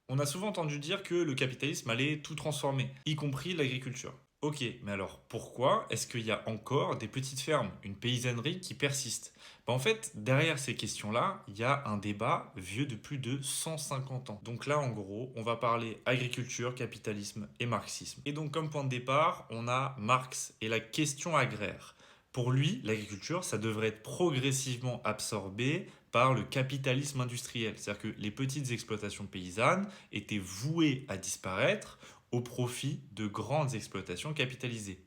On a souvent entendu dire que le capitalisme allait tout transformer, y compris l'agriculture. Ok, mais alors pourquoi est-ce qu'il y a encore des petites fermes, une paysannerie qui persiste? En fait, derrière ces questions-là, il y a un débat vieux de plus de 150 ans. Donc là, en gros, on va parler agriculture, capitalisme et marxisme. Et donc comme point de départ, on a Marx et la question agraire. Pour lui, l'agriculture, ça devrait être progressivement absorbé par le capitalisme industriel. C'est-à-dire que les petites exploitations paysannes étaient vouées à disparaître au profit de grandes exploitations capitalisées.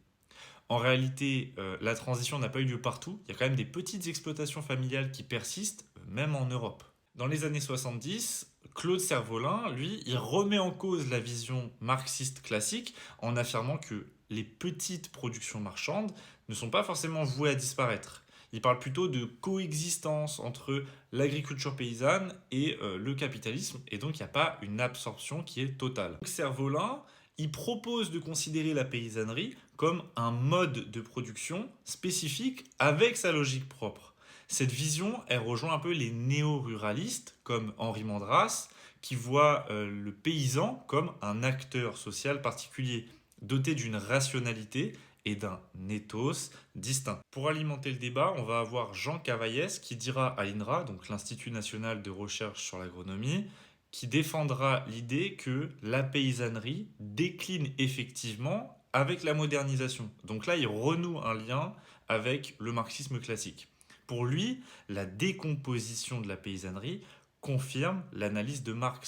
En réalité, la transition n'a pas eu lieu partout. Il y a quand même des petites exploitations familiales qui persistent, même en Europe. Dans les années 70, Claude Servolin, lui, il remet en cause la vision marxiste classique en affirmant que les petites productions marchandes ne sont pas forcément vouées à disparaître. Il parle plutôt de coexistence entre l'agriculture paysanne et le capitalisme, et donc il n'y a pas une absorption qui est totale. Cervolin, il propose de considérer la paysannerie comme un mode de production spécifique avec sa logique propre. Cette vision, elle rejoint un peu les néo-ruralistes comme Henri Mandras, qui voient le paysan comme un acteur social particulier, doté d'une rationalité et d'un ethos distinct. Pour alimenter le débat, on va avoir Jean Cavaillès qui dira à l'INRA, donc l'Institut national de recherche sur l'agronomie, qui défendra l'idée que la paysannerie décline effectivement avec la modernisation. Donc là, il renoue un lien avec le marxisme classique. Pour lui, la décomposition de la paysannerie confirme l'analyse de Marx.